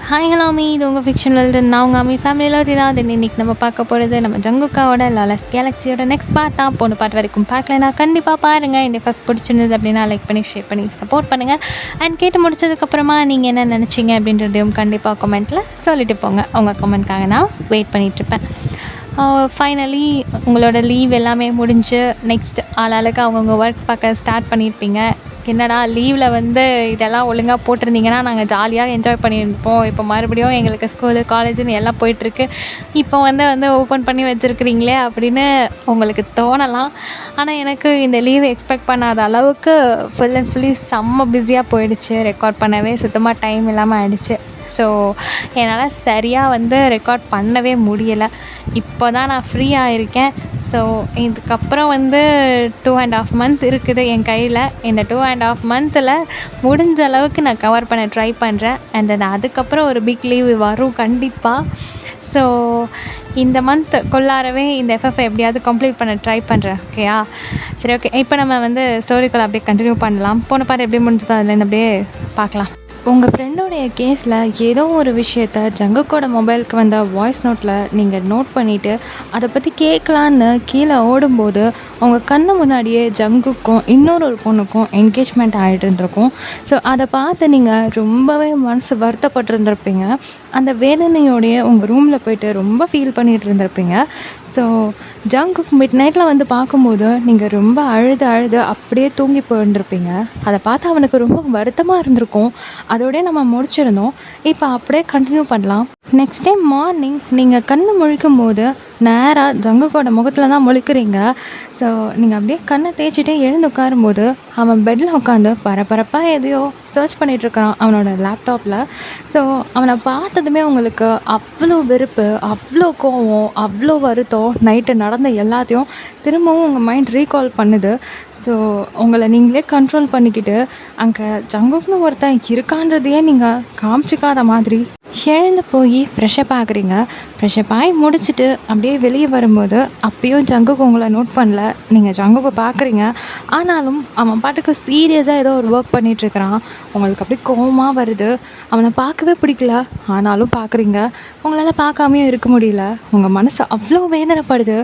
Hi hello me இது உங்கள் fiction world. நான் உங்கள் அம்மி ஃபேமிலியில் தான் இன்றைக்கி நம்ம பார்க்க போகிறது நம்ம ஜங்குக்காவோட லாலஸ் கேலக்ஸியோட நெக்ஸ்ட் பார்ட் தான். போன பார்ட் வரைக்கும் பார்க்கலனா கண்டிப்பாக பாருங்கள். இந்த ஃபஸ்ட் பிடிச்சிருந்தது அப்படின்னா லைக் பண்ணி ஷேர் பண்ணி சப்போர்ட் பண்ணுங்கள். அண்ட் கேட்டு முடிச்சதுக்கப்புறமா நீங்கள் என்ன நினச்சிங்க அப்படின்றதையும் கண்டிப்பாக கமெண்ட்டில் சொல்லிட்டு போங்க. உங்கள் கமெண்ட்காக நான் வெயிட் பண்ணிகிட்ருப்பேன். ஃபைனலி உங்களோட லீவ் எல்லாமே முடிஞ்சு நெக்ஸ்ட் ஆளாளுக்கு அவங்கவுங்க ஒர்க் பார்க்க ஸ்டார்ட் பண்ணியிருப்பீங்க. என்னடா லீவில் வந்து இதெல்லாம் ஒழுங்காக போட்டிருந்தீங்கன்னா நாங்கள் ஜாலியாக என்ஜாய் பண்ணியிருப்போம். இப்போ மறுபடியும் எங்களுக்கு ஸ்கூலு காலேஜுன்னு எல்லாம் போயிட்டுருக்கு. இப்போ வந்து ஓப்பன் பண்ணி வச்சுருக்கிறீங்களே அப்படின்னு உங்களுக்கு தோணலாம். ஆனால் எனக்கு இந்த லீவ் எக்ஸ்பெக்ட் பண்ணாத அளவுக்கு ஃபுல் அண்ட் ஃபுல்லி செம்ம பிஸியாக போயிடுச்சு. ரெக்கார்ட் பண்ணவே சுத்தமாக டைம் இல்லாமல் ஆயிடுச்சு. ஸோ என்னால் சரியாக வந்து ரெக்கார்ட் பண்ணவே முடியலை. இப்போ தான் நான் ஃப்ரீயாக இருக்கேன். ஸோ இதுக்கப்புறம் வந்து 2.5 மந்த் இருக்குது என் கையில். இந்த 2.5 மந்தில் முடிஞ்ச அளவுக்கு நான் கவர் பண்ண ட்ரை பண்ணுறேன். அண்ட் தென் அதுக்கப்புறம் ஒரு பிக் லீவ் வரும் கண்டிப்பாக. ஸோ இந்த மந்த் கொள்ளாரவே இந்த எஃப்எஃப் எப்படியாவது கம்ப்ளீட் பண்ண ட்ரை பண்ணுறேன். ஓகேயா? சரி, ஓகே. இப்போ நம்ம வந்து ஸ்டோரிக்குள்ள அப்படியே கண்டினியூ பண்ணலாம். போன பாட்டு எப்படி முடிஞ்சதோ அதுலேருந்து அப்படியே பார்க்கலாம். உங்கள் ஃப்ரெண்டோடைய கேஸில் ஏதோ ஒரு விஷயத்த ஜங்குக்கோட மொபைலுக்கு வந்த வாய்ஸ் நோட்டில் நீங்கள் நோட் பண்ணிவிட்டு அதை பற்றி கேட்கலான்னு கீழே ஓடும்போது உங்கள் கண்ணு முன்னாடியே ஜங்குக்கும் இன்னொரு பொண்ணுக்கும் என்கேஜ்மெண்ட் ஆகிட்டு இருந்திருக்கும். ஸோ அதை பார்த்து நீங்கள் ரொம்பவே மனசு வருத்தப்பட்டிருந்திருப்பீங்க. அந்த வேதனையோடைய உங்கள் ரூமில் போய்ட்டு ரொம்ப ஃபீல் பண்ணிகிட்டு இருந்திருப்பீங்க. ஸோ ஜங்குக் மிட் நைட்டில் வந்து பார்க்கும்போது நீங்கள் ரொம்ப அழுது அப்படியே தூங்கி போயிருந்திருப்பீங்க. அதை பார்த்து அவனுக்கு ரொம்ப வருத்தமாக இருந்திருக்கும். அதோடய நம்ம முடிச்சிருந்தோம். இப்போ அப்படியே கண்டினியூ பண்ணலாம். நெக்ஸ்ட் டே மார்னிங் நீங்கள் கண்ணு முழிக்கும் போது நேராக ஜங்குக்கோட முகத்தில் தான் முழிக்கிறீங்க. ஸோ நீங்கள் அப்படியே கண்ணை தேய்ச்சிட்டே எழுந்து உட்காரும்போது அவன் பெட்டில் உட்காந்து பரபரப்பாக எதையோ சர்ச் பண்ணிகிட்ருக்கான் அவனோட லேப்டாப்பில். ஸோ அவனை பார்த்ததுமே உங்களுக்கு அவ்வளோ வெறுப்பு, அவ்வளோ கோவம், அவ்வளோ வருத்தம், நைட்டு நடந்த எல்லாத்தையும் திரும்பவும் உங்கள் மைண்ட் ரீகால் பண்ணுது. ஸோ உங்களை நீங்களே கண்ட்ரோல் பண்ணிக்கிட்டு அங்கே ஜங்குக்னு ஒருத்தன் இருக்கான்றதையே நீங்கள் காமிச்சிக்காத மாதிரி எழுந்து போய் ஃப்ரெஷ்ஷப் ஆகுறீங்க. ஃப்ரெஷ்ஷப் ஆகி முடிச்சுட்டு அப்படியே வெளியே வரும்போது அப்பயும் ஜங்குக்கு உங்களை நோட் பண்ணல. நீங்கள் ஜங்குக்கு பார்க்குறீங்க. ஆனாலும் அவன் பாட்டுக்கு சீரியஸாக ஏதோ ஒரு ஒர்க் பண்ணிகிட்ருக்கிறான். உங்களுக்கு அப்படியே கோவமாக வருது. அவனை பார்க்கவே பிடிக்கல. ஆனாலும் பார்க்குறீங்க. உங்களால் பார்க்காமையும் இருக்க முடியல. உங்கள் மனசு அவ்வளோ வேதனைப்படுது.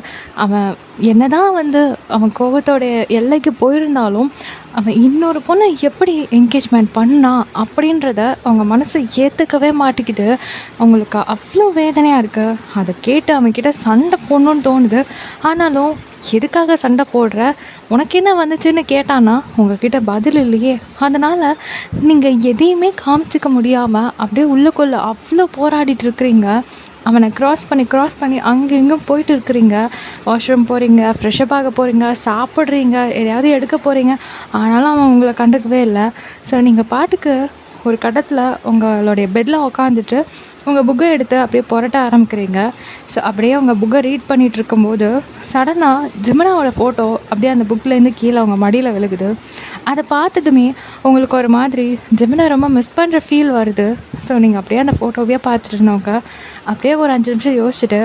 அவன் என்னதான் வந்து அவன் கோவத்தோடைய எல்லைக்கு போயிருந்தாலும் அவன் இன்னொரு பொண்ணை எப்படி என்கேஜ்மெண்ட் பண்ணான் அப்படின்றத அவங்க மனசு ஏற்றுக்கவே மாட்டேங்குது. அவங்களுக்கு அவ்வளோ வேதனையாக இருக்குது. அதை கேட்டு அவன்கிட்ட சண்டை போடணுன்னு தோணுது. ஆனாலும் எதுக்காக சண்டை போடுற, உனக்கு என்ன வந்துச்சுன்னு கேட்டான்னா உங்ககிட்ட பதில் இல்லையே. அதனால் நீங்கள் எதையுமே காமிச்சிக்க முடியாமல் அப்படியே உள்ளுக்குள்ளே அவ்வளோ போராடிட்டு இருக்கிறீங்க. அவனை க்ராஸ் பண்ணி அங்கே இங்கேயும் போயிட்டு இருக்கிறீங்க. வாஷ்ரூம் போகிறீங்க, ஃப்ரெஷ்ஷப் ஆக போகிறீங்க, சாப்பிட்றீங்க, எதையாவது எடுக்க போகிறீங்க. ஆனாலும் அவன் உங்களை கண்டுக்கவே இல்லை. ஸோ நீங்கள் பாட்டுக்கு ஒரு கட்டத்தில் உங்களுடைய பெட்டில் உக்காந்துட்டு உங்கள் புக்கை எடுத்து அப்படியே புரட்ட ஆரம்பிக்கிறீங்க. ஸோ அப்படியே உங்கள் புக்கை ரீட் பண்ணிகிட்டு இருக்கும்போது சடனாக ஜிமினாவோட ஃபோட்டோ அப்படியே அந்த புக்லேருந்து கீழே அவங்க மடியில் விழுகுது. அதை பார்த்துட்டுமே உங்களுக்கு ஒரு மாதிரி ஜிமினா ரொம்ப மிஸ் பண்ணுற ஃபீல் வருது. ஸோ நீங்கள் அப்படியே அந்த ஃபோட்டோவையே பார்த்துட்டு இருந்தவங்க அப்படியே ஒரு 5 நிமிஷம் யோசிச்சுட்டு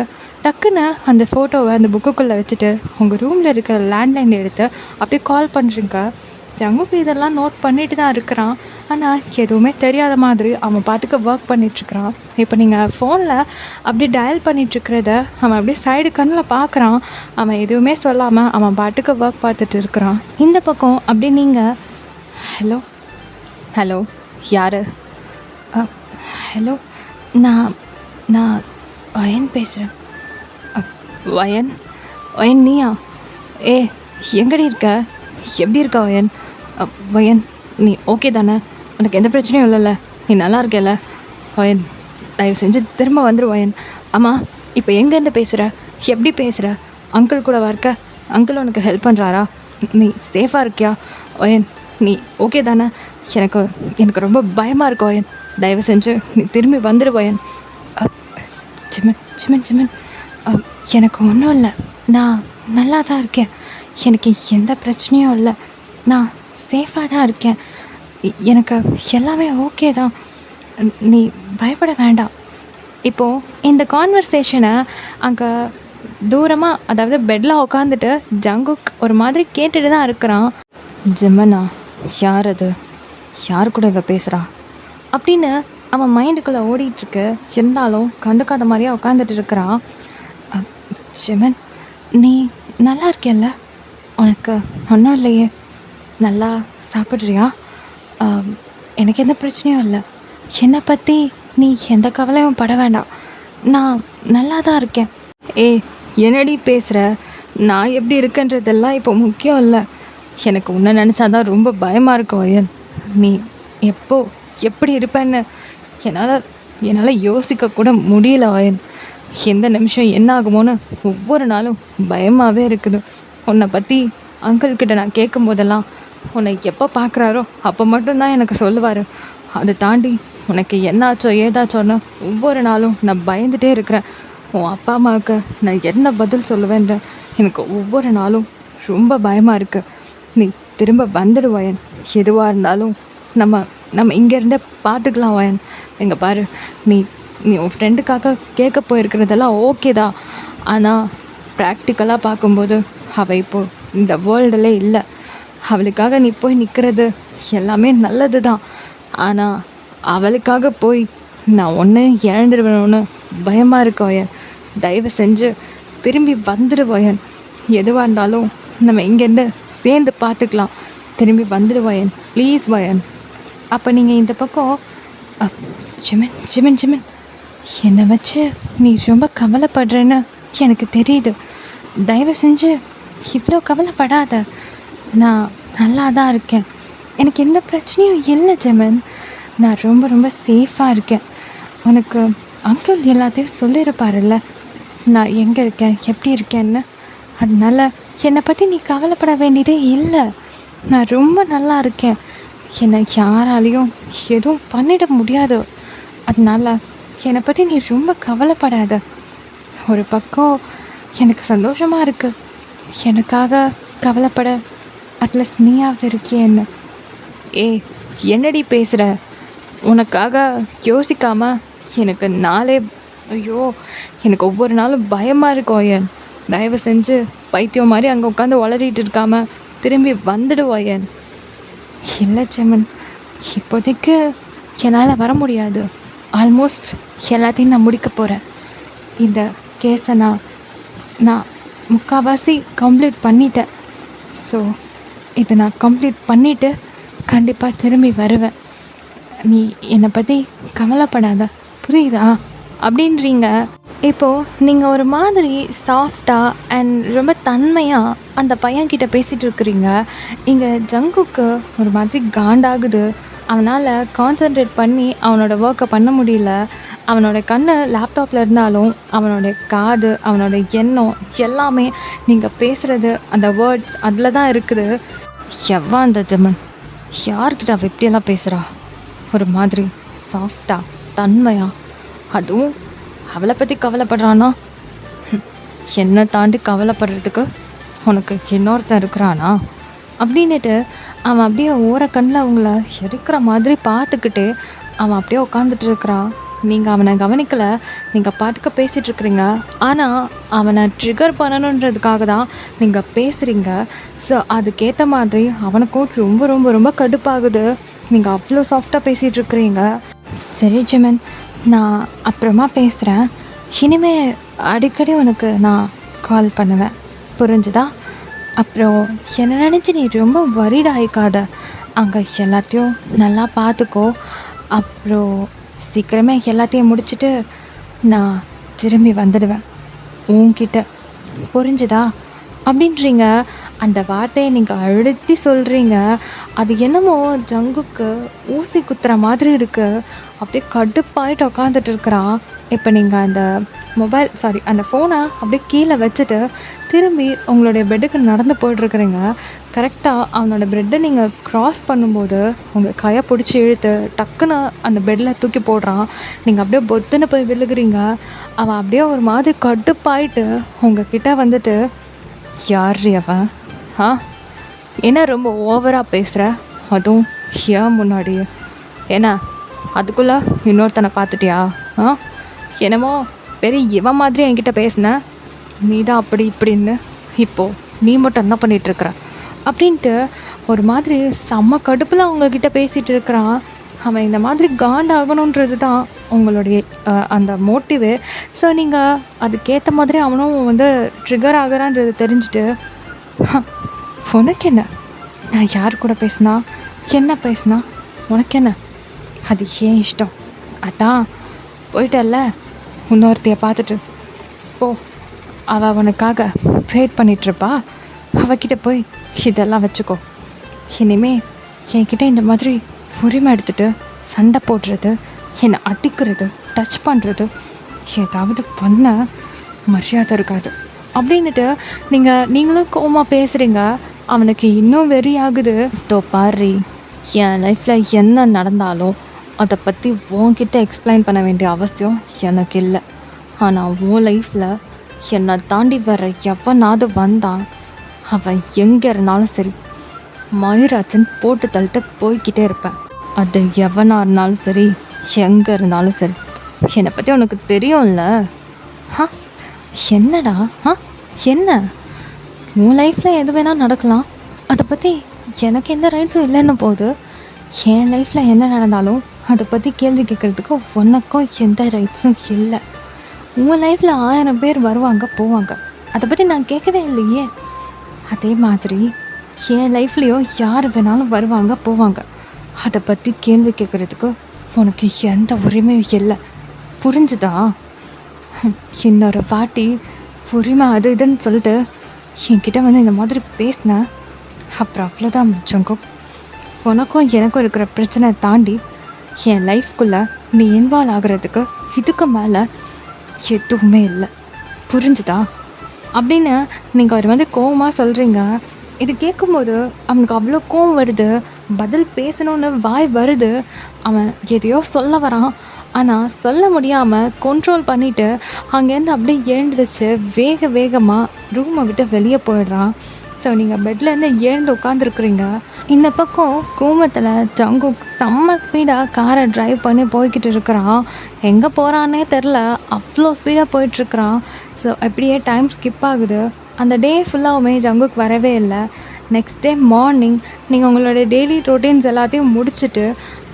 டக்குன்னு அந்த ஃபோட்டோவை அந்த புக்குக்குள்ளே வச்சுட்டு உங்கள் ரூமில் இருக்கிற லேண்ட்லைன் எடுத்து அப்படியே கால் பண்ணுறீங்க. ஜங்குக்கு இதெல்லாம் நோட் பண்ணிட்டு தான் இருக்கிறான். ஆனால் எதுவுமே தெரியாத மாதிரி அவன் பாட்டுக்கு ஒர்க் பண்ணிகிட்ருக்கிறான். இப்போ நீங்கள் ஃபோனில் அப்படி டயல் பண்ணிகிட்ருக்கிறத அவன் அப்படியே சைடு கண்ணில் பார்க்குறான். அவன் எதுவுமே சொல்லாமல் அவன் பாட்டுக்கு ஒர்க் பார்த்துட்டு இருக்கிறான். இந்த பக்கம் அப்படி நீங்கள் ஹலோ ஹலோ யார்? ஹலோ நான் நான் வயன் பேசுகிறேன். வயன் வயன் நீயா? எங்கடி இருக்க? எப்படி இருக்க வயன்? வயன் நீ ஓகே தானே? உனக்கு எந்த பிரச்சனையும் இல்லைல்ல? நீ நல்லா இருக்கல வயன்? தயவு செஞ்சு திரும்ப வந்துரு வயன். ஆமாம், இப்போ எங்கேருந்து பேசுகிற? எப்படி பேசுகிற? அங்கிள் கூட இருக்க? அங்கிள் உனக்கு ஹெல்ப் பண்ணுறாரா? நீ சேஃபாக இருக்கியா வயன்? நீ ஓகே தானே? எனக்கு ரொம்ப பயமாக இருக்கு வயன். தயவு செஞ்சு நீ திரும்பி வந்துரு வயன். சிமன் எனக்கு ஒன்றும் இல்லை. நான் நல்லா தான் இருக்கேன். எனக்கு எந்த பிரச்சனையும் இல்லை. நான் சேஃபாக தான் இருக்கேன். எனக்கு எல்லாமே ஓகே தான். நீ பயப்பட வேண்டாம். இப்போது இந்த கான்வர்சேஷனை அங்கே தூரமாக, அதாவது பெட்டில் உட்காந்துட்டு ஜங்குக் ஒரு மாதிரி கேட்டுட்டு தான் இருக்கிறான். ஜிமனா யார் அது? யார் கூட இவ பேசுகிறா அப்படின்னு அவன் மைண்டுக்குள்ளே ஓடிட்டுருக்கு. இருந்தாலும் கண்டுக்காத மாதிரியே உட்காந்துட்டு இருக்கிறான். ஜெமன், நீ நல்லா இருக்கியல்ல? உனக்கு ஒன்றும் இல்லையே? நல்லா சாப்பிட்றியா? எனக்கு எந்த பிரச்சனையும் இல்லை. என்னை பற்றி நீ எந்த கவலையும் பட வேண்டாம். நான் நல்லா தான் இருக்கேன். ஏய், என்னடி பேசுகிற? நான் எப்படி இருக்கேன்றதெல்லாம் இப்போ முக்கியம் இல்லை. எனக்கு உன்னை நினச்சாதான் ரொம்ப பயமாக இருக்கும் வயல். நீ எப்போ எப்படி இருப்பேன்னு என்னால் என்னால் யோசிக்க கூட முடியல வயல். எந்த நிமிஷம் என்ன ஆகுமோன்னு ஒவ்வொரு நாளும் பயமாகவே இருக்குது. உன்னை பற்றி அங்கிள்கிட்ட நான் கேட்கும் போதெல்லாம் உன்னை எப்போ பார்க்குறாரோ அப்போ மட்டும்தான் எனக்கு சொல்லுவார். அதை தாண்டி உனக்கு என்னாச்சோ ஏதாச்சோன்னு ஒவ்வொரு நாளும் நான் பயந்துகிட்டே இருக்கிறேன். உன் அப்பா அம்மாவுக்கு நான் என்ன பதில் சொல்லுவேன்ற எனக்கு ஒவ்வொரு நாளும் ரொம்ப பயமாக இருக்குது. நீ திரும்ப வந்துடு வயன். எதுவாக இருந்தாலும் நம்ம நம்ம இங்கேருந்தே பார்த்துக்கலாம் வயன். இங்கே பாரு, நீ நீ உன் ஃப்ரெண்டுக்காக கேட்க போயிருக்கிறதெல்லாம் ஓகே தான். ஆனால் ப்ராக்டிக்கலாக பார்க்கும்போது அவள் இப்போது இந்த வேர்ல்டில் இல்லை. அவளுக்காக நீ போய் நிற்கிறது எல்லாமே நல்லது தான். ஆனால் அவளுக்காக போய் நான் ஒன்று இழந்துடுவேணும்னு பயமாக இருக்க வயன். தயவு செஞ்சு திரும்பி வந்துடு வயன். எதுவாக இருந்தாலும் நம்ம இங்கேருந்து சேர்ந்து பார்த்துக்கலாம். திரும்பி வந்துடு வயன், ப்ளீஸ் வயன். அப்போ நீங்கள் இந்த பக்கம் ஜிமின் ஜிமின் ஜிமின், என்னை வச்சு நீ ரொம்ப கவலைப்படுறேன்னு எனக்கு தெரியுது. தயவு செஞ்சு இவ்வளோ கவலைப்படாத. நான் நல்லா தான் இருக்கேன். எனக்கு எந்த பிரச்சனையும் இல்லை ஜெமன். நான் ரொம்ப ரொம்ப சேஃபாக இருக்கேன். உனக்கு அங்கிள் எல்லாத்தையும் சொல்லியிருப்பாருல்ல நான் எங்கே இருக்கேன் எப்படி இருக்கேன்னு. அதனால என்னை பற்றி நீ கவலைப்பட வேண்டியதே இல்லை. நான் ரொம்ப நல்லா இருக்கேன். என்னை யாராலையும் எதுவும் பண்ணிட முடியாது. அதனால என்னை பற்றி நீ ரொம்ப கவலைப்படாத. ஒரு பக்கம் எனக்கு சந்தோஷமாக இருக்குது. எனக்காக கவலைப்பட அட்லீஸ்ட் நீயாவது இருக்கியேன்னு. ஏய், என்னடி பேசுகிற? உனக்காக யோசிக்காமல் எனக்கு நாளே ஐயோ, எனக்கு ஒவ்வொரு நாளும் பயமாக இருக்கும் ஓயன். தயவு செஞ்சு பைத்தியம் மாதிரி அங்கே உட்காந்து உளறிட்டு இருக்காம திரும்பி வந்துடு ஓயன். இல்லை ஜெமன், இப்போதைக்கு என்னால் வர முடியாது. ஆல்மோஸ்ட் எல்லாத்தையும் நான் முடிக்க போகிறேன். இந்த கேஸை நான் முக்கால்வாசி கம்ப்ளீட் பண்ணிட்டேன். ஸோ இதை நான் கம்ப்ளீட் பண்ணிவிட்டு கண்டிப்பாக திரும்பி வருவேன். நீ என்னை பற்றி கவலைப்படாத, புரியுதா? அப்படின்றீங்க. இப்போது நீங்கள் ஒரு மாதிரி சாஃப்டாக அண்ட் ரொம்ப தன்மையாக அந்த பையன்கிட்ட பேசிகிட்டு இருக்கிறீங்க. இங்கே ஜங்குக்கு ஒரு மாதிரி காண்டாகுது. அவனால் கான்சென்ட்ரேட் பண்ணி அவனோட ஒர்க்கை பண்ண முடியல. அவனோட கண் லேப்டாப்பில் இருந்தாலும் அவனோட காது, அவனோட எண்ணம் எல்லாமே நீங்கள் பேசுகிறது அந்த வேர்ட்ஸ் அதில் தான் இருக்குது. எவ்வா அந்த ஜெமன், யார்கிட்ட அவள் எப்படியெல்லாம் பேசுகிறா? ஒரு மாதிரி சாஃப்டாக தன்மையாக, அதுவும் அவளை பற்றி கவலைப்படுறானா? என்னை தாண்டி கவலைப்படுறதுக்கு உனக்கு இன்னொருத்தன் இருக்கிறானா அப்படின்னுட்டு அவன் அப்படியே ஓரக்கண்ணில் அவங்கள எரிக்கிற மாதிரி பார்த்துக்கிட்டு அவன் அப்படியே உட்காந்துட்டு இருக்கிறான். நீங்கள் அவனை கவனிக்கலை, நீங்கள் பாட்டுக்கு பேசிகிட்டு இருக்கிறீங்க. ஆனால் அவனை ட்ரிகர் பண்ணணுன்றதுக்காக தான் நீங்கள் பேசுகிறீங்க. ஸோ அதுக்கேற்ற மாதிரி அவனுக்கும் ரொம்ப ரொம்ப ரொம்ப கடுப்பாகுது. நீங்கள் அவ்வளோ சாஃப்டாக பேசிகிட்டு இருக்கிறீங்க. சரி ஜெமன், நான் அப்புறமா பேசுகிறேன். இனிமே அடிக்கடி உனக்கு நான் கால் பண்ணுவேன், புரிஞ்சுதா? அப்புறம் என்னை நினச்சி நீ ரொம்ப worried ஆகிக்காத. அங்கே எல்லாத்தையும் நல்லா பார்த்துக்கோ. அப்புறம் சீக்கிரமே எல்லாத்தையும் முடிச்சுட்டு நான் திரும்பி வந்துடுவேன் உன்கிட்ட, புரிஞ்சுதா? அப்படின்றீங்க. அந்த வார்த்தையை நீங்கள் அழுத்தி சொல்கிறீங்க. அது என்னமோ ஜங்குக்கு ஊசி குத்துற மாதிரி இருக்குது. அப்படியே கடுப்பாயிட்டு உட்காந்துட்டு இருக்கிறான். இப்போ நீங்கள் அந்த ஃபோனை அப்படியே கீழே வச்சுட்டு திரும்பி உங்களுடைய பெட்டுக்கு நடந்து போய்ட்டுருக்குறீங்க. கரெக்டாக அவனோட பெட்டை நீங்கள் க்ராஸ் பண்ணும்போது உங்கள் கையை பிடிச்சி இழுத்து டக்குன்னு அந்த பெட்டில் தூக்கி போடுறான். நீங்கள் அப்படியே பொத்துன்னு போய் விழுகிறீங்க. அவன் அப்படியே ஒரு மாதிரி கடுப்பாயிட்டு உங்ககிட்ட வந்துட்டு, யார் அவன்? என்ன ரொம்ப ஓவராக பேசுகிற? அதுவும் ஏன் முன்னாடியே? ஏன்னா அதுக்குள்ளே இன்னொருத்தனை பார்த்துட்டியா? என்னமோ பெரிய இவன் மாதிரி என்கிட்ட பேசின, நீ தான் அப்படி இப்படின்னு இப்போது நீ மட்டும் என்ன பண்ணிகிட்ருக்குற அப்படின்ட்டு ஒரு மாதிரி செம்ம கடுப்பில் அவங்கக்கிட்ட பேசிகிட்டு இருக்கிறான். அவன் இந்த மாதிரி காண்டாகணுன்றது தான் உங்களுடைய அந்த மோட்டிவே. ஸோ நீங்கள் அதுக்கேற்ற மாதிரி அவனும் வந்து ட்ரிகர் ஆகுறான்றது தெரிஞ்சுட்டு, "ஹ, உனக்கு என்ன? நான் யார் கூட பேசினா என்ன பேசினா உனக்கு என்ன? அது ஏன் இஷ்டம். அதான் போயிட்டல்ல, இன்னொருத்தைய பார்த்துட்டு போ. அவள் உனக்காக வெயிட் பண்ணிகிட்ருப்பா. அவகிட்ட போய் இதெல்லாம் வச்சுக்கோ. இனிமே என்கிட்ட இந்த மாதிரி உரிமை எடுத்துகிட்டு சண்டை போடுறது, என்னை அடிக்கிறது, டச் பண்ணுறது, ஏதாவது பண்ண மரியாதை இருக்காது" அப்படின்னுட்டு நீங்களும் கோவமாக பேசுகிறீங்க. அவனுக்கு இன்னும் வெறி ஆகுது. "தோ பாரு, என் லைஃப்பில் என்ன நடந்தாலும் அதை பற்றி உன்கிட்ட எக்ஸ்பிளைன் பண்ண வேண்டிய அவசியம் எனக்கு இல்லை. ஆனால் உன் லைஃப்பில் என்னை தாண்டி வர எவனாவது வந்தான், அவன் எங்கே இருந்தாலும் சரி மயிராச்சுன்னு போட்டு தள்ளிட்டு போய்கிட்டே இருப்பேன். அது எவனாக இருந்தாலும் சரி, எங்கே இருந்தாலும் சரி. என்னை பற்றி உனக்கு தெரியும்ல? ஆ என்னடா? என்ன? உன் லைஃப்பில் எது வேணால் நடக்கலாம். அதை பற்றி எனக்கு எந்த ரைட்ஸும் இல்லைன்னு போகுது. என் லைஃப்பில் என்ன நடந்தாலும் அதை பற்றி கேள்வி கேட்குறதுக்கு உனக்கும் எந்த ரைட்ஸும் இல்லை. உன் லைஃப்பில் 1000 பேர் வருவாங்க போவாங்க, அதை பற்றி நான் கேட்கவே இல்லையே. அதே மாதிரி என் லைஃப்லேயும் யார் வேணாலும் வருவாங்க போவாங்க, அதை பற்றி கேள்வி கேட்குறதுக்கு உனக்கு எந்த உரிமையும் இல்லை. புரிஞ்சுதா? இன்னொரு வாட்டி உரிமை அது இதுன்னு சொல்லிட்டு என்கிட்ட வந்து இந்த மாதிரி பேசினேன், அப்புறம் அவ்வளோதான் ஜங்குக். உனக்கும் எனக்கும் இருக்கிற பிரச்சனை தாண்டி என் லைஃப்குள்ளே நீ இன்வால்வ் ஆகிறதுக்கு இதுக்கு மேலே எதுவுமே இல்லை. புரிஞ்சுதா? அப்படின்னு நீங்கள் அவர் வந்து கோவமாக சொல்கிறீங்க. இது கேட்கும்போது அவனுக்கு அவ்வளோ கோவம் வருது. பதில் பேசணுன்னு வாய் வருது. அவன் எதையோ சொல்ல வரான், ஆனால் சொல்ல முடியாமல் கண்ட்ரோல் பண்ணிவிட்டு அங்கேருந்து அப்படியே எழுந்துருச்சு வேக வேகமாக ரூமை விட்டு வெளியே போயிடுறான். ஸோ நீங்கள் பெட்லேருந்து எழுந்து உட்காந்துருக்குறீங்க. இந்த பக்கம் கூமத்தில் ஜங்குக் செம்ம ஸ்பீடாக காரை ட்ரைவ் பண்ணி போய்கிட்டு இருக்கிறான். எங்கே போகிறான்னே தெரில, அவ்வளோ ஸ்பீடாக போயிட்டுருக்குறான். ஸோ அப்படியே டைம் ஸ்கிப் ஆகுது. அந்த டே ஃபுல்லாகவுமே ஜங்குக் வரவே இல்லை. நெக்ஸ்ட் டே மார்னிங் நீங்கள் உங்களோட டெய்லி ரொட்டீன்ஸ் எல்லாத்தையும் முடிச்சுட்டு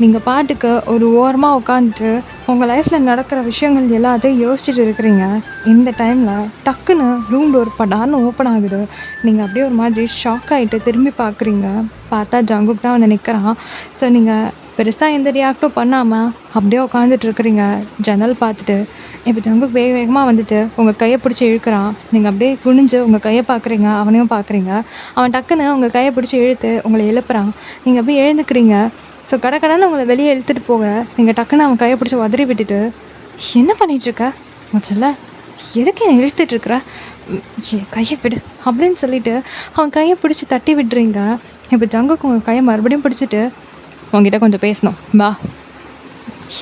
நீங்கள் பாட்டுக்கு ஒரு ஓரமாக உட்காந்துட்டு உங்கள் லைஃப்பில் நடக்கிற விஷயங்கள் எல்லாத்தையும் யோசிச்சுட்டு இருக்கிறீங்க. இந்த டைமில் டக்குன்னு ரூம் டோர் படார்னு ஓப்பன் ஆகுது. நீங்கள் அப்படியே ஒரு மாதிரி ஷாக் ஆகிட்டு திரும்பி பார்க்குறீங்க. பார்த்தா ஜங்குக் தான் வந்து நிற்கிறான். ஸோ நீங்கள் பெருசாக எந்த ரியாக்டும் பண்ணாமல் அப்படியே உட்காந்துட்ருக்குறீங்க ஜன்னல் பார்த்துட்டு. இப்போ ஜங்குக் வேக வேகமாக வந்துட்டு உங்கள் கையை பிடிச்சி இழுக்கிறான். நீங்கள் அப்படியே குனிஞ்சு உங்கள் கையை பார்க்குறீங்க, அவனையும் பார்க்குறீங்க. அவன் டக்குன்னு உங்கள் கையை பிடிச்சி இழுத்து உங்களை எழுப்புறான். நீங்கள் அப்படியே எழுந்துக்கிறீங்க. ஸோ கடன்னு உங்களை வெளியே இழுத்துட்டு போக நீங்கள் டக்குன்னு அவன் கையை பிடிச்சி உதறி விட்டுட்டு, "என்ன பண்ணிகிட்ருக்க? முதல்ல எதுக்கு என்னை இழுத்துட்ருக்குற? கையை விடு" அப்படின்னு சொல்லிவிட்டு அவன் கையை பிடிச்சி தட்டி விட்டுறீங்க. இப்போ ஜங்குக் உங்கள் கையை மறுபடியும் பிடிச்சிட்டு, "உங்ககிட்ட கொஞ்சம் பேசணும், வா."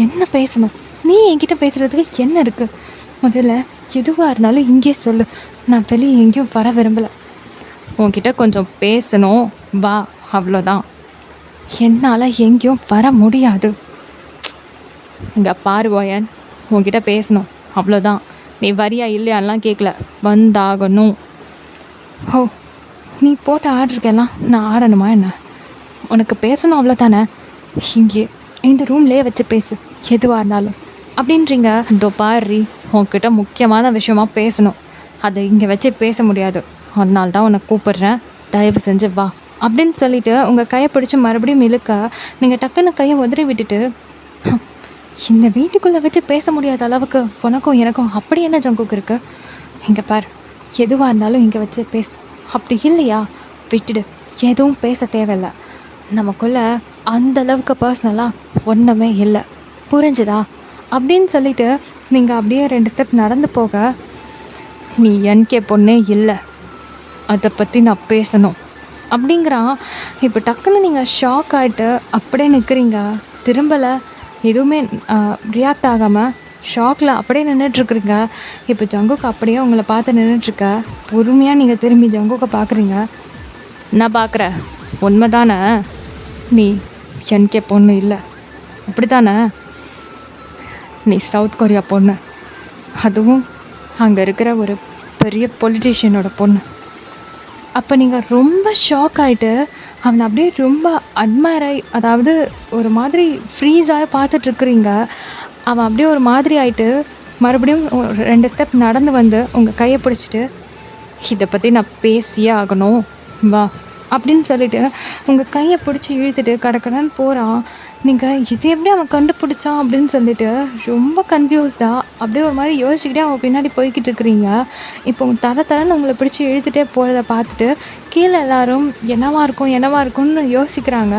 "என்ன பேசணும்? நீ என்கிட்ட பேசுகிறதுக்கு என்ன இருக்குது? முதல்ல எதுவாக இருந்தாலும் இங்கே சொல்லு, நான் வெளியே எங்கேயும் வர விரும்பலை. உன்கிட்ட கொஞ்சம் பேசணும், வா, அவ்வளோதான்." "என்னால் எங்கேயும் வர முடியாது." "இங்கே பாரு போயன், உன்கிட்ட பேசணும், அவ்வளோதான். நீ வரியா இல்லையான்லாம் கேட்கல, வந்தாகணும்." "ஓ, நீ போட்ட ஆர்டருக்கெல்லாம் நான் ஆடணுமா என்ன? உனக்கு பேசணும் அவ்வளோதானே? இங்கே இந்த ரூம்லேயே வச்சு பேசு, எதுவாக இருந்தாலும்." அப்படின்றீங்க. "இதோ பாரு, உன்கிட்ட முக்கியமான விஷயமா பேசணும், அதை இங்கே வச்சு பேச முடியாது. அதனால தான் உன்னை கூப்பிட்றேன், தயவு செஞ்சு வா." அப்படின்னு சொல்லிவிட்டு உங்கள் கையை பிடிச்சி மறுபடியும் இழுக்க நீங்கள் டக்குன்னு கையை உதறி விட்டுட்டு, "இந்த வீட்டுக்குள்ளே வச்சு பேச முடியாத அளவுக்கு உனக்கும் எனக்கும் அப்படி என்ன ஜங்குக் இருக்குது? இங்கே பார், எதுவாக இருந்தாலும் இங்கே வச்சு பேசு. அப்படி இல்லையா விட்டுடு, எதுவும் பேச தேவையில்லை. நமக்குள்ளே அந்தளவுக்கு பர்சனலாக ஒன்றுமே இல்லை, புரிஞ்சுதா?" அப்படின்னு சொல்லிவிட்டு நீங்கள் அப்படியே 2 ஸ்டெப் நடந்து போக, "நீ என்கே பொண்ணே இல்லை, அதை பற்றி நான் பேசணும்." அப்படிங்கிறான். இப்போ டக்குன்னு நீங்கள் ஷாக் ஆகிட்டு அப்படியே நிற்கிறீங்க. திரும்பலை, எதுவுமே ரியாக்ட் ஆகாமல் ஷாக்கில் அப்படியே நின்றுட்டுருக்குறீங்க. இப்போ ஜங்குக் அப்படியே உங்களை பார்த்து நின்றுட்டுருக்க. பொறுமையாக நீங்கள் திரும்பி ஜங்குக்கை பார்க்குறீங்க. "நான் பார்க்குறேன், உண்மை தானே? நீ என்கே பொண்ணு இல்லை, அப்படி தானே? நீ சவுத் கொரியா பொண்ணு, அதுவும் அங்கே இருக்கிற ஒரு பெரிய பொலிட்டீஷியனோட பொண்ணு. அப்போ நீங்கள் ரொம்ப ஷாக் ஆகிட்டு அவனை அப்படியே ரொம்ப அட்மையர் ஆகி, அதாவது ஒரு மாதிரி ஃப்ரீஸ் ஆகி பார்த்துட்ருக்குறீங்க. அவன் அப்படியே ஒரு மாதிரி ஆகிட்டு மறுபடியும் ஒரு 2 ஸ்டெப் நடந்து வந்து உங்கள் கையை பிடிச்சிட்டு, இதை பற்றி நான் பேசியே ஆகணும், வா அப்படின்னு சொல்லிட்டு உங்கள் கையை பிடிச்சி இழுத்துட்டு கடக்கடன்னு போகிறான். நீங்கள் இது எப்படி அவன் கண்டுபிடிச்சான் அப்படின்னு சொல்லிட்டு ரொம்ப கன்ஃபியூஸ்டாக அப்படியே ஒரு மாதிரி யோசிச்சுக்கிட்டே அவன் பின்னாடி போய்கிட்டு இருக்கிறீங்க. இப்போ தரன்னு உங்களை பிடிச்சி இழுத்துட்டே போகிறத பார்த்துட்டு கீழே எல்லாரும் என்னவா இருக்கும் என்னவா இருக்கும்னு யோசிக்கிறாங்க.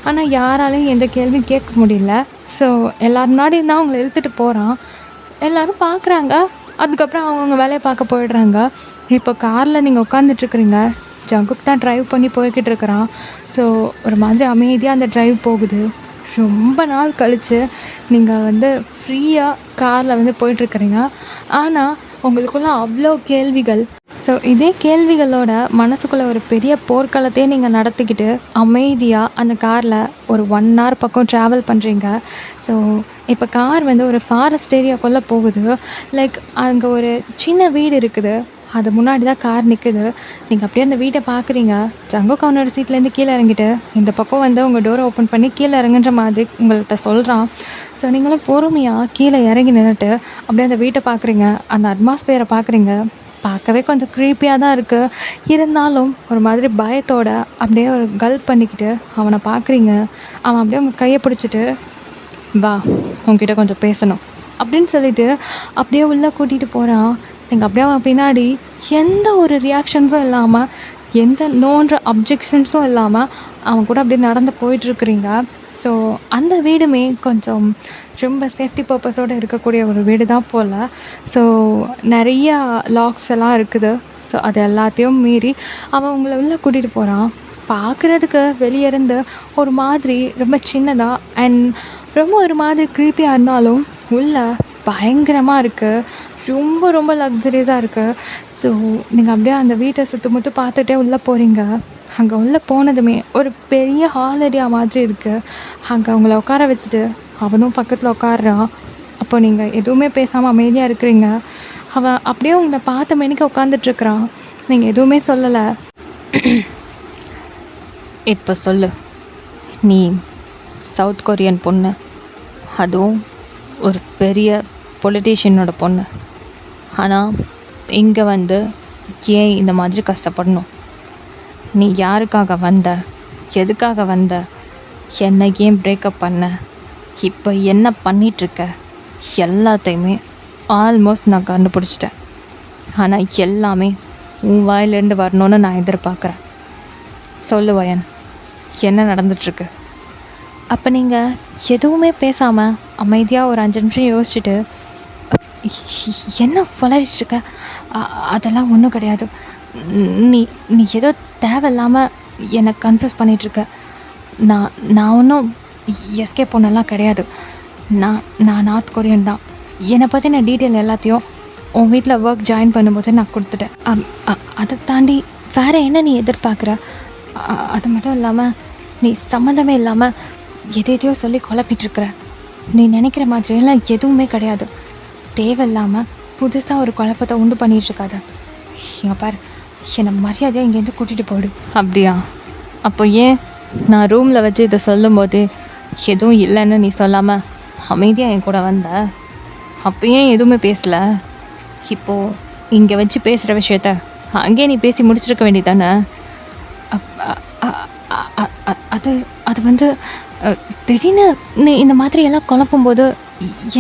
ஆனால் யாராலையும் எந்த கேள்வியும் கேட்க முடியல. ஸோ எல்லோரும் முன்னாடி தான் அவங்களை இழுத்துட்டு போகிறான். எல்லோரும் பார்க்குறாங்க. அதுக்கப்புறம் அவங்கவுங்க வேலையை பார்க்க போயிடுறாங்க. இப்போ காரில் நீங்கள் உட்காந்துட்ருக்குறீங்க. ஜங்குக் தான் ட்ரைவ் பண்ணி போய்கிட்டு இருக்கிறான். ஸோ ஒரு மாதிரி அமைதியாக அந்த ட்ரைவ் போகுது. ரொம்ப நாள் கழித்து நீங்கள் வந்து ஃப்ரீயாக காரில் வந்து போயிட்டுருக்குறீங்க. ஆனால் உங்களுக்குள்ள அவ்வளோ கேள்விகள். ஸோ இதே கேள்விகளோட மனசுக்குள்ளே ஒரு பெரிய போர்க்களத்தையே நீங்கள் நடத்திக்கிட்டு அமைதியாக அந்த காரில் ஒரு 1 hour பக்கம் ட்ராவல் பண்ணுறீங்க. ஸோ இப்போ கார் வந்து ஒரு ஃபாரஸ்ட் ஏரியாக்குள்ளே போகுது. லைக் அங்கே ஒரு சின்ன வீடு இருக்குது. அது முன்னாடி தான் கார் நிற்குது. நீங்கள் அப்படியே அந்த வீட்டை பார்க்குறீங்க. ஜங்குக் அவனோட சீட்லேருந்து கீழே இறங்கிட்டு இந்த பக்கம் வந்து உங்கள் டோரை ஓப்பன் பண்ணி கீழே இறங்குன்ற மாதிரி உங்கள்கிட்ட சொல்கிறான். ஸோ நீங்களும் பொறுமையாக கீழே இறங்கி நின்றுட்டு அப்படியே அந்த வீட்டை பார்க்குறீங்க. அந்த அட்மாஸ்பியரை பார்க்குறீங்க. பார்க்கவே கொஞ்சம் க்ரீப்பியாக தான் இருக்குது. இருந்தாலும் ஒரு மாதிரி பயத்தோட அப்படியே ஒரு கல்ப் பண்ணிக்கிட்டு அவனை பார்க்குறீங்க. அவன் அப்படியே உங்கள் கையை பிடிச்சிட்டு, வா உங்ககிட்ட கொஞ்சம் பேசணும் அப்படின்னு சொல்லிட்டு அப்படியே உள்ளே கூட்டிகிட்டு போகிறான். நீங்கள் அப்படியே அவன் பின்னாடி எந்த ஒரு ரியாக்ஷன்ஸும் இல்லாமல், எந்த நோன்ற அப்ஜெக்ஷன்ஸும் இல்லாமல் அவன் கூட அப்படியே நடந்து போயிட்டுருக்குறீங்க. ஸோ அந்த வீடுமே கொஞ்சம் ரொம்ப சேஃப்டி பர்பஸோடு இருக்கக்கூடிய ஒரு வீடு தான் போல். ஸோ நிறையா லாக்ஸ் எல்லாம் இருக்குது. ஸோ அது எல்லாத்தையும் மீறி அவன் உங்களை உள்ளே கூட்டிகிட்டு போகிறான். பார்க்குறதுக்கு வெளியே இருந்து ஒரு மாதிரி ரொம்ப சின்னதாக அண்ட் ரொம்ப ஒரு மாதிரி க்ரீப்பியாக இருந்தாலும் உள்ளே பயங்கரமாக இருக்குது. ரொம்ப ரொம்ப லக்ஸரியஸாக இருக்குது. ஸோ நீங்கள் அப்படியே அந்த வீட்டை சுற்றி பார்த்துட்டே உள்ளே போகிறீங்க. அங்கே உள்ளே போனதுமே ஒரு பெரிய ஹால் ஏரியா மாதிரி இருக்குது. அங்கே அவங்கள உட்கார வச்சுட்டு அவனும் பக்கத்தில் உட்காடுறான். அப்போ நீங்கள் எதுவுமே பேசாமல் அமைதியாக இருக்கிறீங்க. அவன் அப்படியே உங்களை பார்த்த மேனிக்கு உட்காந்துட்ருக்குறான். நீங்கள் எதுவுமே சொல்லலை. இப்போ சொல்லு, நீ சவுத் கொரியன் பொண்ணு, அதுவும் ஒரு பெரிய பொலிட்டீஷியனோட பொண்ணு. ஆனால் இங்கே வந்து ஏன் இந்த மாதிரி கஷ்டப்படணும்? நீ யாருக்காக வந்த, எதுக்காக வந்த, என்னை ஏன் பிரேக்கப் பண்ண, இப்போ என்ன பண்ணிகிட்ருக்க, எல்லாத்தையுமே ஆல்மோஸ்ட் நான் கண்டுபிடிச்சிட்டேன். ஆனால் எல்லாமே உன் வாயிலேருந்து வரணும்னு நான் எதிர்பார்க்குறேன். சொல்லு வயன், என்ன நடந்துகிட்ருக்கு? அப்போ நீங்கள் எதுவுமே பேசாமல் அமைதியாக ஒரு 5 நிமிஷம் யோசிச்சுட்டு, என்ன வளரிட்டுருக்க, அதெல்லாம் ஒன்றும் கிடையாது, நீ நீ ஏதோ தேவையில்லாமல் என்னை கன்ஃபியூஸ் பண்ணிகிட்ருக்க. நான் ஒன்றும் எஸ்கே பொண்ணெல்லாம் கிடையாது. நான் நார்த் கொரியன் தான். என்னை பற்றின டீட்டெயில் எல்லாத்தையும் உன் வீட்டில் ஒர்க் ஜாயின் பண்ணும்போது நான் கொடுத்துட்டேன். அதை தாண்டி வேறு என்ன நீ எதிர்பார்க்குற? அது மட்டும் இல்லாமல் நீ சம்மந்தமே இல்லாமல் எதையோ சொல்லி குழப்பிட்டுருக்குற. நீ நினைக்கிற மாதிரியெல்லாம் எதுவுமே கிடையாது. தேவையில்லாமல் புதுசாக ஒரு குழப்பத்தை உண்டு பண்ணிகிட்ருக்காத. இங்கே பாரு, என்னை மரியாதையாக இங்கேருந்து கூட்டிகிட்டு போயிடு. அப்படியா? அப்போ ஏன் நான் ரூமில் வச்சு இதை சொல்லும்போது எதுவும் இல்லைன்னு நீ சொல்லாமல் அமைதியாக என் கூட வந்த? அப்போ ஏன் எதுவுமே பேசலை? இப்போது இங்கே வச்சு பேசுகிற விஷயத்த அங்கேயே நீ பேசி முடிச்சிருக்க வேண்டியதானே? அது அது வந்து திடீர்னு நீ இந்த மாதிரி எல்லாம் குழப்பும்போது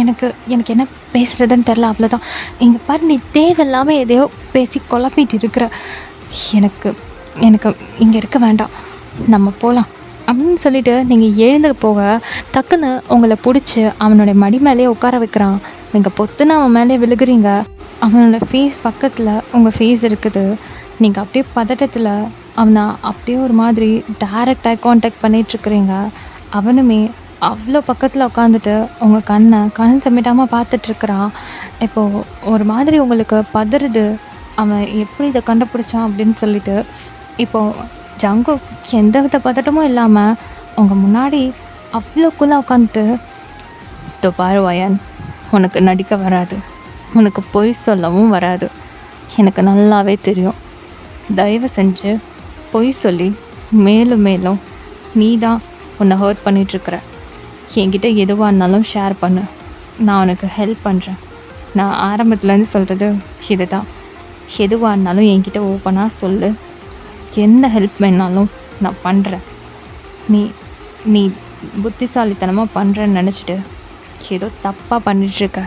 எனக்கு என்ன பேசுகிறதுன்னு தெரில, அவ்வளோதான். இங்கே பாரு, நீ தேவையில்லாமல் எதையோ பேசி குழப்பிட்டு இருக்கிற. எனக்கு இங்கே இருக்க வேண்டாம், நம்ம போகலாம் அப்படின்னு சொல்லிட்டு நீங்கள் எழுந்து போக டக்குன்னு உங்களை பிடிச்சி அவனோட மடி மேலே உட்கார வைக்கிறான். நீங்கள் பொத்துன்னு அவன் மேலே விழுகிறீங்க. அவனோட ஃபேஸ் பக்கத்தில் உங்கள் ஃபேஸ் இருக்குது. நீங்கள் அப்படியே பதட்டத்தில் அவனை அப்படியே ஒரு மாதிரி டைரக்ட் ஐ கான்டாக்ட் பண்ணிகிட்ருக்குறீங்க. அவனுமே அவ்வளோ பக்கத்தில் உட்காந்துட்டு உங்கள் கண் சமிட்டாமல் பார்த்துட்ருக்குறான். இப்போது ஒரு மாதிரி உங்களுக்கு பதறுது, அவன் எப்படி இதை கண்டுபிடிச்சான் அப்படின்னு சொல்லிட்டு. இப்போது ஜங்குக் எந்த வித பதட்டமும் இல்லாமல் உங்கள் முன்னாடி அவ்வளோக்குள்ளே உட்காந்துட்டு, இதோ பாரு வயன், உனக்கு நடிக்க வராது, உனக்கு பொய் சொல்லவும் வராது, எனக்கு நல்லாவே தெரியும். தயவு செஞ்சு பொய் சொல்லி மேலும் மேலும் நீ தான் உன்னை ஹர்ட் பண்ணிகிட்ருக்குற. என்கிட்ட எதுவாக இருந்தாலும் ஷேர் பண்ணு, நான் உனக்கு ஹெல்ப் பண்ணுறேன். நான் ஆரம்பத்துலேருந்து சொல்கிறது இது தான். எதுவாக இருந்தாலும் என்கிட்ட ஓப்பனாக சொல்லு, எந்த ஹெல்ப் வேணாலும் நான் பண்ணுறேன். நீ நீ புத்திசாலித்தனமாக பண்ணுறேன்னு நினச்சிட்டு ஏதோ தப்பாக பண்ணிகிட்ருக்க.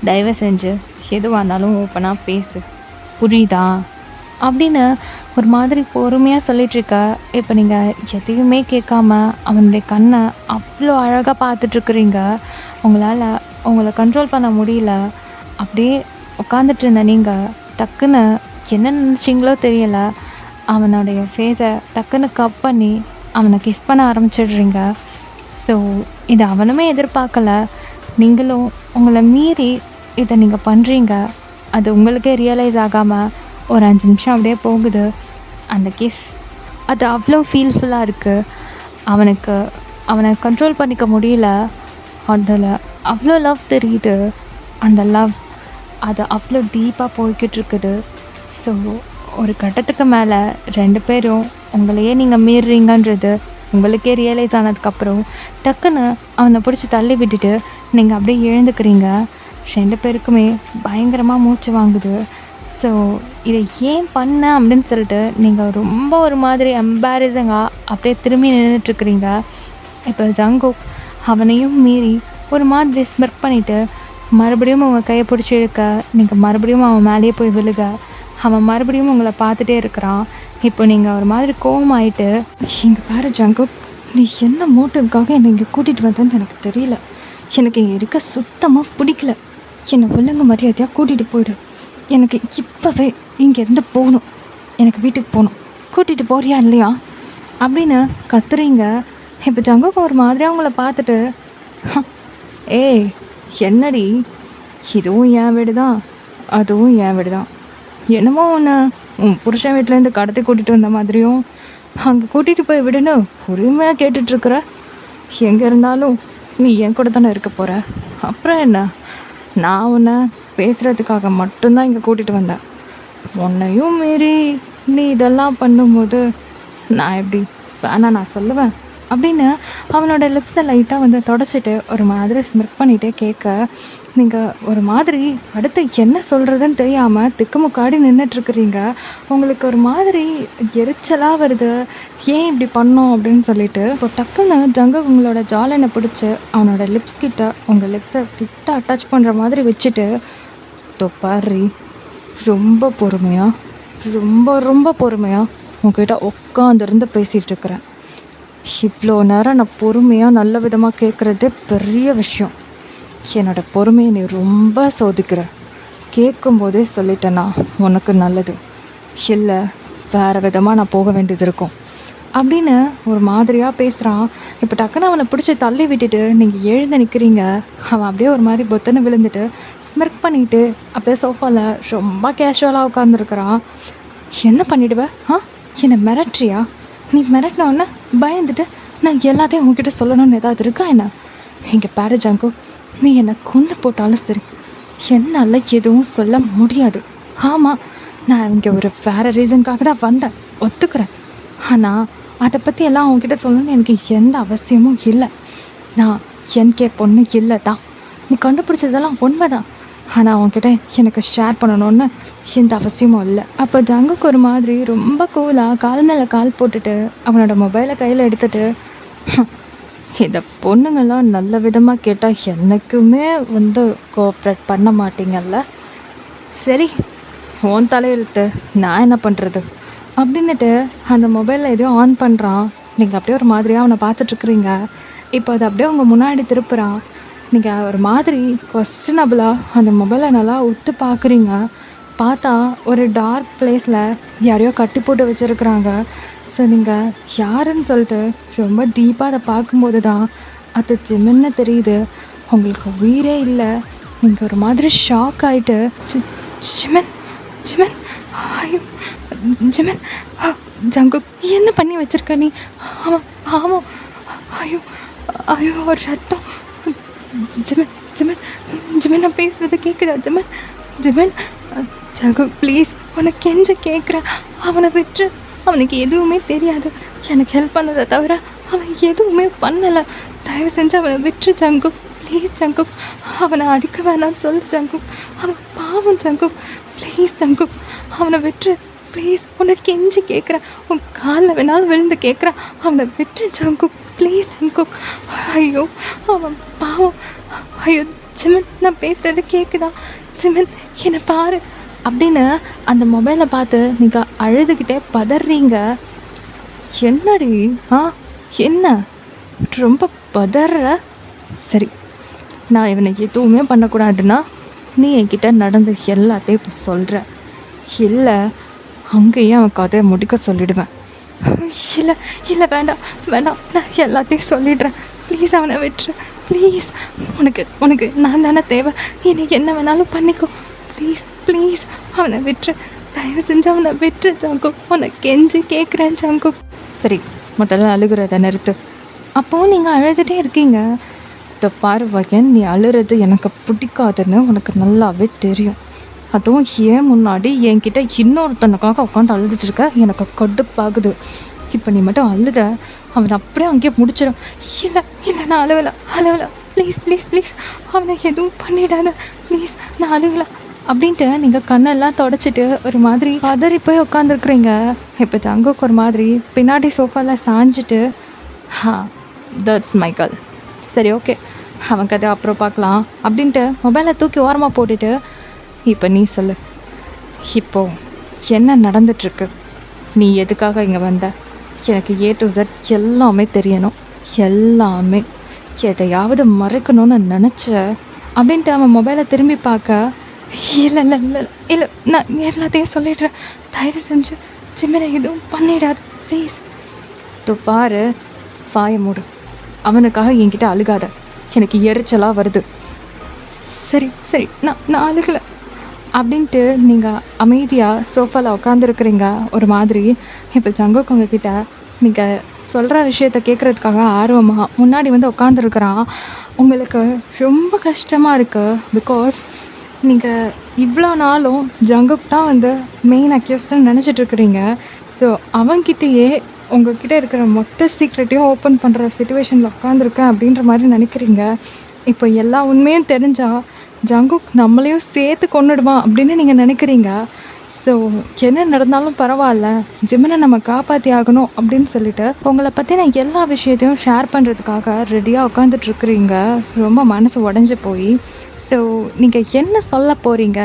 தயவு செஞ்சு எதுவாக இருந்தாலும் ஓப்பனாக பேசு, புரியுதா அப்படின்னு ஒரு மாதிரி பொறுமையாக சொல்லிகிட்ருக்க. இப்போ நீங்கள் எதையுமே கேட்காம அவனுடைய கண்ணை அவ்வளோ அழகாக பார்த்துட்ருக்குறீங்க. உங்களால் உங்களை கண்ட்ரோல் பண்ண முடியல. அப்படியே உட்காந்துட்டு இருந்த நீங்கள் டக்குன்னு என்ன நினச்சிங்களோ தெரியலை, அவனுடைய ஃபேஸை டக்குன்னு கப் பண்ணி அவனை கிஸ் பண்ண ஆரம்பிச்சிடுறீங்க. ஸோ இதை அவனுமே எதிர்பார்க்கல. நீங்களும் உங்களை மீறி இதை நீங்கள் பண்ணுறீங்க. அது உங்களுக்கே ரியலைஸ் ஆகாமல் ஒரு 5 நிமிஷம் அப்படியே போகுது. அந்த கிஸ் அது அவ்வளோ ஃபீல்ஃபுல்லாக இருக்குது. அவனை கண்ட்ரோல் பண்ணிக்க முடியல. அதில் அவ்வளோ லவ் தெரியுது. அந்த லவ் அது அவ்வளோ டீப்பாக போய்கிட்டு இருக்குது. ஸோ ஒரு கட்டத்துக்கு மேலே 2 பேரும் உங்களையே நீங்கள் மீறுறீங்கன்றது உங்களுக்கே ரியலைஸ் ஆனதுக்கப்புறம் டக்குன்னு அவனை பிடிச்சி தள்ளி விட்டுட்டு நீங்கள் அப்படியே எழுந்துக்கிறீங்க. 2 பேருக்குமே பயங்கரமாக மூச்சு வாங்குது. ஸோ இதை ஏன் பண்ண அப்படின்னு சொல்லிட்டு நீங்கள் ரொம்ப ஒரு மாதிரி எம்பாரசிங்காக அப்படியே திரும்பி நின்றுட்டுருக்குறீங்க. இப்போ ஜங்குக் அவனையும் மீறி ஒரு மாதிரி ஸ்மிர்க் பண்ணிவிட்டு மறுபடியும் உங்கள் கையை பிடிச்சி இழுக்க, நீங்கள் மறுபடியும் அவன் மேலேயே போய் விழுக, அவன் மறுபடியும் உங்களை பார்த்துட்டே இருக்கிறான். இப்போ நீங்கள் ஒரு மாதிரி கோவமாயிட்டு, இங்கே பாரு ஜங்குக், நீ என்ன மோட்டிவ்காக என்னை இங்கே கூட்டிகிட்டு வந்தேன்னு எனக்கு தெரியல. எனக்கு இங்கே இருக்க சுத்தமாக பிடிக்கல. என்னை ஒழுங்கு மரியாதையாக கூட்டிகிட்டு போயிடு. எனக்கு இப்போவே இங்கேருந்து போகணும். எனக்கு வீட்டுக்கு போகணும். கூட்டிகிட்டு போறியா இல்லையா அப்படின்னு கத்துறீங்க. இப்போ ஜங்குக் ஒரு மாதிரியாக அவங்கள பார்த்துட்டு, ஏய் என்னடி, இதுவும் என் வீடு தான், அதுவும் என் வீடு தான். என்னமோ ஒன்று உன் புருஷன் வீட்டிலேருந்து கடத்தி கூட்டிகிட்டு வந்த மாதிரியும் அங்கே கூட்டிகிட்டு போய் விடுன்னு உரிமையாக கேட்டுட்ருக்குற. எங்கே இருந்தாலும் நீ என் கூட தானே இருக்க போகிற. அப்புறம் என்ன, நான் உன்னை பேசுகிறதுக்காக மட்டும்தான் இங்கே கூட்டிகிட்டு வந்தேன். உன்னையும் மீறி நீ இதெல்லாம் பண்ணும்போது நான் எப்படி வேணா நான் சொல்லுவேன் அப்படின்னு அவனோட லிப்ஸை லைட்டாக தொடச்சிட்டு ஒரு மாதிரி ஸ்மிர்க் பண்ணிகிட்டே கேட்க, நீங்கள் ஒரு மாதிரி அடுத்து என்ன சொல்கிறதுன்னு தெரியாமல் திக்குமுக்காடி நின்றுட்டுருக்குறீங்க. உங்களுக்கு ஒரு மாதிரி எரிச்சலாக வருது, ஏன் இப்படி பண்ணோம் அப்படின்னு சொல்லிட்டு. இப்போ டக்குன்னு ஜங்குக் உங்களோட ஜாலனை பிடிச்சி அவனோட லிப்ஸ் கிட்ட உங்கள் லிப்ஸை கிட்ட அட்டாச் பண்ணுற மாதிரி வச்சுட்டு, தொப்பாரி ரொம்ப பொறுமையாக ரொம்ப பொறுமையாக உங்ககிட்ட உட்காந்துருந்து பேசிகிட்ருக்குறேன். இவ்வளோ நேரம் நான் பொறுமையாக நல்ல விதமாக கேட்குறதே பெரிய விஷயம். என்னோடய பொறுமையை நீ ரொம்ப சோதிக்கிற. கேட்கும்போதே சொல்லிட்டேன்னா உனக்கு நல்லது, இல்லை வேறு விதமாக நான் போக வேண்டியது இருக்கும் அப்படின்னு ஒரு மாதிரியாக பேசுகிறான். இப்போ டக்குன்னு அவனை பிடிச்சி தள்ளி விட்டுட்டு நீங்கள் எழுந்து நிற்கிறீங்க. அவன் அப்படியே ஒரு மாதிரி பொத்துன்னு விழுந்துட்டு ஸ்மிர்க் பண்ணிவிட்டு அப்படியே சோஃபாவில் ரொம்ப கேஷுவலாக உட்காந்துருக்குறான். என்ன பண்ணிடுவேன்? என்னை மிரட்டுறியா? நீ மிரட்டினோடனே பயந்துட்டு நான் எல்லாத்தையும் உங்ககிட்ட சொல்லணும்னு ஏதாவது இருக்கா என்ன? இங்கே பாரு ஜங்குக், நீ என்னை கொண்டு போட்டாலும் சரி, என்னால் எதுவும் சொல்ல முடியாது. ஆமாம், நான் இங்கே ஒரு வேறு ரீசனுக்காக தான் வந்தேன், ஒத்துக்கிறேன். ஆனால் அதை பற்றி எல்லாம் உங்ககிட்ட சொல்லணும்னு எனக்கு எந்த அவசியமும் இல்லை. நான் என்கே பொண்ணு இல்லை தான். நீ கண்டுபிடிச்சதெல்லாம் உண்மை தான். ஆனால் அவன்கிட்ட எனக்கு ஷேர் பண்ணணுன்னு எந்த அவசியமும் இல்லை. அப்போ ஜங்குக்கு ஒரு மாதிரி ரொம்ப கூலாக கால் மேலே கால் போட்டுட்டு அவனோட மொபைலை கையில் எடுத்துகிட்டு, இதை பொண்ணுங்கள்லாம் நல்ல விதமாக கேட்டால் என்றைக்குமே கோஆப்ரேட் பண்ண மாட்டீங்கல்ல, சரி உன் தலையெழுத்து, நான் என்ன பண்ணுறது அப்படின்னுட்டு அந்த மொபைலில் எதையும் ஆன் பண்ணுறான். நீங்கள் அப்படியே ஒரு மாதிரியாக அவனை பார்த்துட்ருக்குறீங்க. இப்போ அதை அப்படியே உங்கள் முன்னாடி திருப்புறான். நீங்கள் ஒரு மாதிரி கொஸ்டினபிளாக அந்த மொபைலை நல்லா உத்து பார்க்குறீங்க. பார்த்தா ஒரு டார்க் பிளேஸில் யாரையோ கட்டி போட்டு வச்சுருக்குறாங்க. ஸோ நீங்கள் யாருன்னு சொல்லிட்டு ரொம்ப டீப்பாக அதை பார்க்கும்போது தான் அது ஜிமின்னு தெரியுது. உங்களுக்கு உயிரே இல்லை. நீங்கள் ஒரு மாதிரி ஷாக் ஆகிட்டு, ஜிமன் ஜிமன் ஐயோ ஜிமன், ஜங்குக் என்ன பண்ணி வச்சுருக்க நீ? ஆமாம் ஆமாம், ஐயோ ஐயோ ஒரு ரத்தம். ஜிமன் ஜிமன் ஜிமன், நான் பேசுகிறது கேட்குதா ஜிமன்? ஜிமன் ஜங்கு ப்ளீஸ் உனக்கு கெஞ்ச கேட்குறேன், அவனை விட்டுரு. அவனுக்கு எதுவுமே தெரியாது. எனக்கு ஹெல்ப் பண்ணதை தவிர அவன் எதுவுமே பண்ணலை. தயவு செஞ்சு அவனை விட்டுரு ஜங்கு, ப்ளீஸ் ஜங்கு. அவனை அடிக்க வேணாம்னு சொல்லு ஜங்கு, அவன் பாவம் ஜங்கு. ப்ளீஸ் ஜங்கு, அவனை விட்டுரு ப்ளீஸ். உனக்கு கெஞ்சி கேட்குறேன், உன் காலில் வேணாலும் விழுந்து கேட்குறேன், அவனை விட்டுரு ஜங்கு, ப்ளீஸ் ஜங்கு. ஐயோ அவன் பாவம். ஐயோ ஜிமின், நான் பேசுகிறது கேட்குதா? ஜிமின் என்னை பாரு அப்படின்னு அந்த மொபைலை பார்த்து நீங்கள் அழுதுகிட்டே பதறீங்க. என்னடி என்ன ரொம்ப பதற? சரி, நான் இவனை எதுவுமே பண்ணக்கூடாதுன்னா நீ என்கிட்ட நடந்த எல்லாத்தையும் இப்போ சொல்கிற, இல்லை அங்கேயே அவன் கதையை முடிக்க சொல்லிடுவேன். இல்லை இல்லை வேண்டாம் வேண்டாம், நான் எல்லாத்தையும் சொல்லிடுறேன். ப்ளீஸ் அவனை விட்டுரு ப்ளீஸ். உனக்கு நான் தானே தேவை, எனக்கு என்ன வேணாலும் பண்ணிக்கோ. ப்ளீஸ் ப்ளீஸ் அவனை விட்டுரு, தயவு செஞ்சு அவனை விட்டுரு ஜங்கு, உனக்கு கெஞ்சி கேட்குறேன் ஜங்கு. சரி, முதல்ல அழுகிறத நிறுத்து. அப்போது நீங்கள் அழுதுகிட்டே இருக்கீங்க. இந்த பாரு வயன், நீ அழுறது எனக்கு பிடிக்காதுன்னு உனக்கு நல்லாவே தெரியும். அதுவும் ஏன் முன்னாடி என்கிட்ட இன்னொருத்தனுக்காக உட்காந்து அழுதுட்டு இருக்க, எனக்கு கடுப்பாகுது. இப்போ நீ மட்டும் அழுத அவனை அப்படியே அங்கேயே முடிச்சிடும். இல்லை இல்லை, நான் அழுவலை ப்ளீஸ் ப்ளீஸ் ப்ளீஸ், அவனை எதுவும் பண்ணிடாத ப்ளீஸ், நான் அழுகலை அப்படின்ட்டு நீங்கள் கண்ணெல்லாம் தொடச்சிட்டு ஒரு மாதிரி பதறி போய் உட்காந்துருக்குறீங்க. இப்போ ஜங்குக்கு ஒரு மாதிரி பின்னாடி சோஃபாவில் சாஞ்சிட்டு, தட்ஸ் மை கேர்ள், சரி ஓகே அவன் கதை அப்புறம் பார்க்கலாம் அப்படின்ட்டு மொபைலை தூக்கி ஓரமாக போட்டுட்டு, இப்போ நீ சொல்லு, இப்போது என்ன நடந்துட்டுருக்கு? நீ எதுக்காக இங்கே வந்த? எனக்கு A to Z எல்லாமே தெரியணும், எல்லாமே. எதையாவது மறைக்கணும்னு நினச்ச அப்படின்ட்டு அவன் மொபைலை திரும்பி பார்க்க, இல்லை இல்லை இல்லை இல்லை, நான் எல்லாத்தையும் சொல்லிடுறேன், தயவு செஞ்சு ஜிமினை எதுவும் பண்ணிடாது ப்ளீஸ். பாரு, வாயை மூடு, அவனுக்காக என்கிட்ட அழுகாத, எனக்கு எரிச்சலாக வருது. சரி சரி, நான் அழுகலை அப்படின்ட்டு நீங்கள் அமைதியாக சோஃபாவில் உட்காந்துருக்குறீங்க ஒரு மாதிரி. இப்போ ஜங்குக்கு உங்ககிட்ட நீங்கள் சொல்கிற விஷயத்த கேட்குறதுக்காக ஆர்வமாக முன்னாடி வந்து உட்காந்துருக்குறான். உங்களுக்கு ரொம்ப கஷ்டமாக இருக்குது. பிகாஸ் நீங்கள் இவ்வளோ நாளும் ஜங்குக்கு தான் வந்து மெயின் அக்யூஸ்டுன்னு நினச்சிட்ருக்குறீங்க. ஸோ அவன்கிட்டயே உங்ககிட்ட இருக்கிற மொத்த சீக்ரெட்டையும் ஓப்பன் பண்ணுற சிச்சுவேஷனில் உட்காந்துருக்கேன் அப்படின்ற மாதிரி நினைக்கிறீங்க. இப்போ எல்லா உண்மையும் தெரிஞ்சால் ஜங்குக் நம்மளையும் சேர்த்து கொன்னுடுவான் அப்படின்னு நீங்கள் நினைக்கிறீங்க. ஸோ என்ன நடந்தாலும் பரவாயில்ல, ஜிமினை நம்ம காப்பாற்றி ஆகணும் அப்படின்னு சொல்லிட்டு உங்களை பற்றி நான் எல்லா விஷயத்தையும் ஷேர் பண்ணுறதுக்காக ரெடியாக உட்காந்துட்ருக்குறீங்க, ரொம்ப மனசு உடஞ்சி போய். ஸோ நீங்கள் என்ன சொல்ல போகிறீங்க?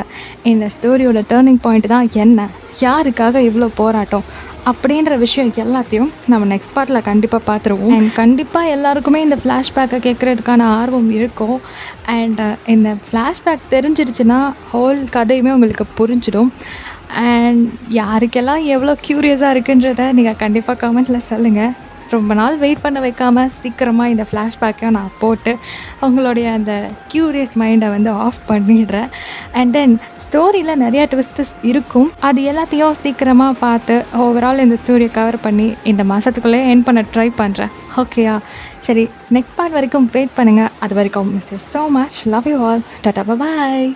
இந்த ஸ்டோரியோட டேர்னிங் பாயிண்ட் தான் என்ன, யாருக்காக இவ்வளோ போராட்டம் அப்படின்ற விஷயம் எல்லாத்தையும் நம்ம நெக்ஸ்ட் பார்ட்டில் கண்டிப்பாக பார்த்துருவோம். அண்ட் கண்டிப்பாக எல்லாருக்குமே இந்த ஃப்ளாஷ்பேக்கை கேட்குறதுக்கான ஆர்வம் இருக்கும். அண்ட் இந்த ஃப்ளாஷ்பேக் தெரிஞ்சிருச்சுன்னா ஹோல் கதையுமே உங்களுக்கு புரிஞ்சிடும். அண்ட் யாருக்கெல்லாம் எவ்வளோ க்யூரியஸாக இருக்குன்றதை நீங்கள் கண்டிப்பாக கமெண்ட்டில் சொல்லுங்கள். ரொம்ப நாள் வெயிட் பண்ண வைக்காமல் சீக்கிரமாக இந்த ஃப்ளாஷ்பேக்கையும் நான் போட்டு உங்களுடைய அந்த க்யூரியஸ் மைண்டை வந்து ஆஃப் பண்ணிடுறேன். அண்ட் தென் ஸ்டோரியில் நிறையா ட்விஸ்டஸ் இருக்கும், அது எல்லாத்தையும் சீக்கிரமாக பார்த்து ஓவரால் இந்த ஸ்டோரியை கவர் பண்ணி இந்த மாதத்துக்குள்ளே எண்ட் பண்ண ட்ரை பண்ணுறேன். ஓகேயா? சரி, நெக்ஸ்ட் பார்ட் வரைக்கும் வெயிட் பண்ணுங்கள். அது வரைக்கும் miss you so much, love you all, Tata bye.